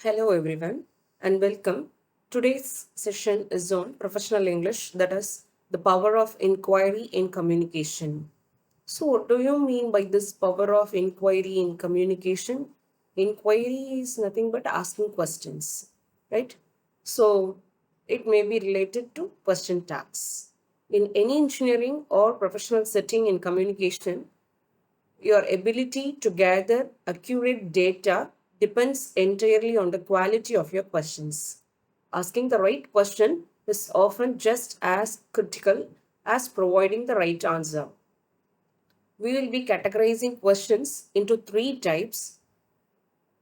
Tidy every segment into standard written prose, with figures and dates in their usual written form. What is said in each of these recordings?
Hello everyone and welcome. Today's session is on professional English, that is the power of inquiry in communication. So what do you mean by this power of inquiry in communication? Inquiry is nothing but asking questions, right? So it may be related to question tags. In any engineering or professional setting in communication, your ability to gather accurate data depends entirely on the quality of your questions. Asking the right question is often just as critical as providing the right answer. We will be categorizing questions into three types,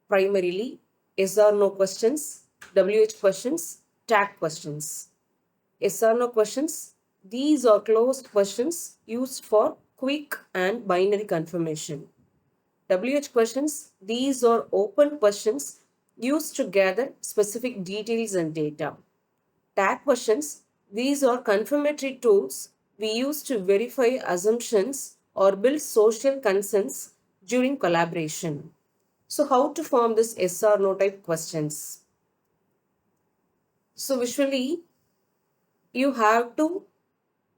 primarily yes or no questions, WH questions, tag questions. Yes or no questions, these are closed questions used for quick and binary confirmation. WH questions, these are open questions used to gather specific details and data. Tag questions, these are confirmatory tools we use to verify assumptions or build social consents during collaboration. So, how to form this yes or no type questions? So, visually, you have to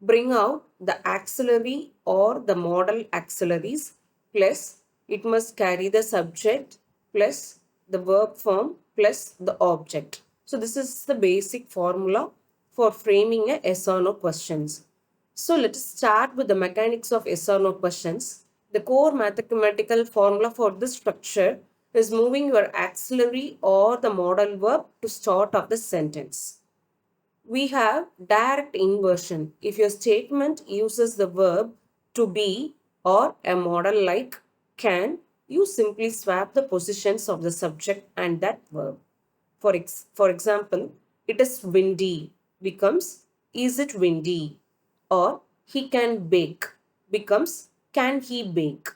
bring out the auxiliary or the modal auxiliaries, plus it must carry the subject plus the verb form plus the object. So this is the basic formula for framing a yes or no questions. So let us start with the mechanics of yes or no questions. The core mathematical formula for this structure is moving your auxiliary or the modal verb to start of the sentence. We have direct inversion. If your statement uses the verb to be or a model like can, you simply swap the positions of the subject and that verb. For example, it is windy becomes is it windy, or he can bake becomes can he bake.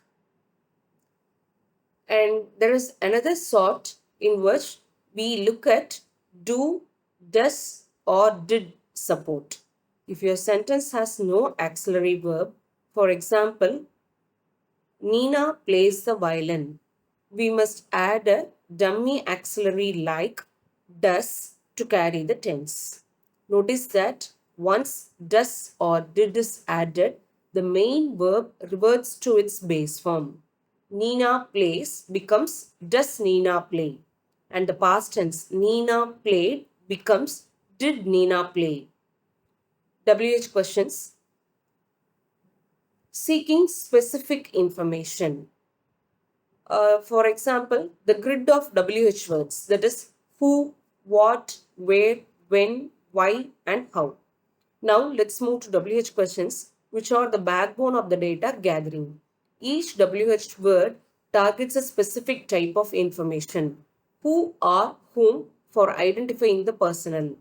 And there is another sort in which we look at do, does, or did support. If your sentence has no auxiliary verb, for example, Nina plays the violin, we must add a dummy auxiliary like does to carry the tense. Notice that once does or did is added, the main verb reverts to its base form. Nina plays becomes does Nina play, and the past tense Nina played becomes did Nina play. WH questions, seeking specific information. For example, the grid of WH words, that is who, what, where, when, why, and how. Now let's move to WH questions, which are the backbone of the data gathering. Each WH word targets a specific type of information. Who or whom for identifying the personnel.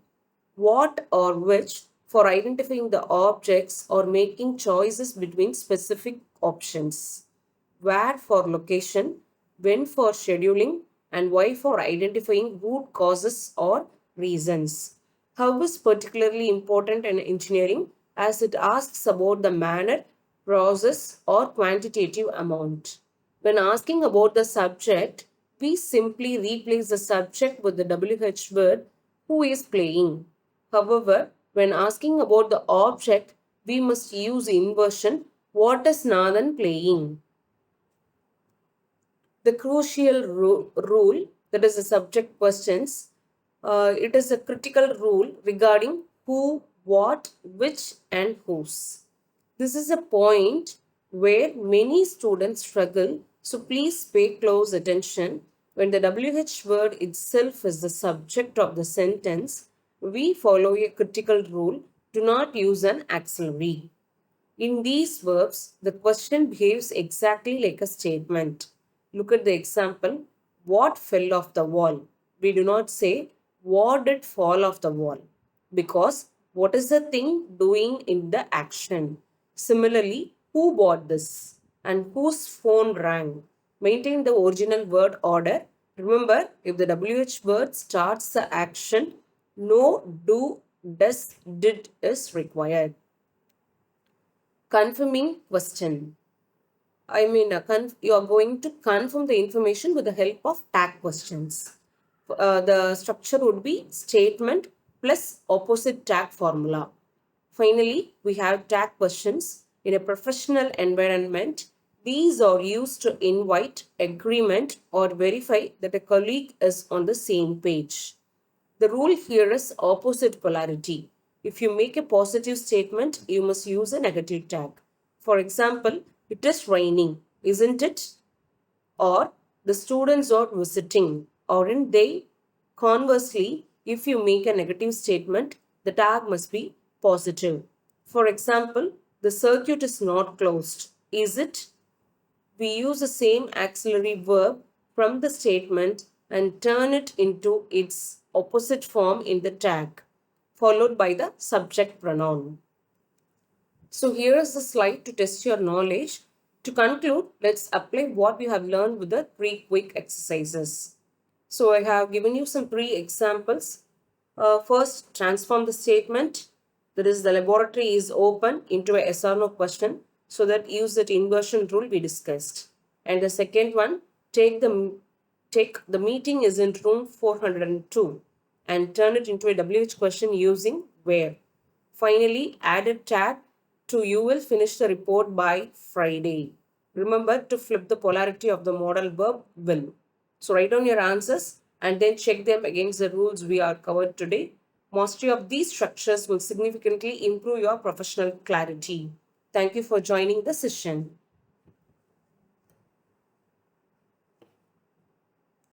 What or which for identifying the objects or making choices between specific options. Where for location, when for scheduling, and why for identifying root causes or reasons. How is particularly important in engineering as it asks about the manner, process, or quantitative amount. When asking about the subject, we simply replace the subject with the WH word who is playing. However, when asking about the object, we must use inversion what is Nathan playing. The crucial rule, that is the subject questions, it is a critical rule regarding who, what, which, and whose. This is a point where many students struggle, so please pay close attention. When the WH word itself is the subject of the sentence, we follow a critical rule: do not use an auxiliary. In these verbs, the question behaves exactly like a statement. Look at the example. What fell off the wall? We do not say what did fall off the wall, because what is the thing doing in the action? Similarly, who bought this and whose phone rang? Maintain the original word order. Remember, if the WH word starts the action, no do, does, did is required. Confirming question. You are going to confirm the information with the help of tag questions. the structure would be statement plus opposite tag formula. Finally, we have tag questions. In a professional environment, these are used to invite agreement or verify that a colleague is on the same page. The rule here is opposite polarity. If you make a positive statement, you must use a negative tag. For example, it is raining, isn't it? Or the students are visiting, aren't they? Conversely, if you make a negative statement, the tag must be positive. For example, the circuit is not closed, is it? We use the same auxiliary verb from the statement and turn it into its opposite form in the tag, followed by the subject pronoun. So here is the slide to test your knowledge. To conclude, let's apply what we have learned with the three quick exercises. So I have given you some three examples. First, transform the statement, that is the laboratory is open, into a yes or no question, so that use that inversion rule we discussed. And the second one, take the meeting is in room 402 and turn it into a WH question using where. Finally, add a tag to you will finish the report by Friday. Remember to flip the polarity of the modal verb will. So write down your answers and then check them against the rules we are covered today. Mastery of these structures will significantly improve your professional clarity. Thank you for joining the session.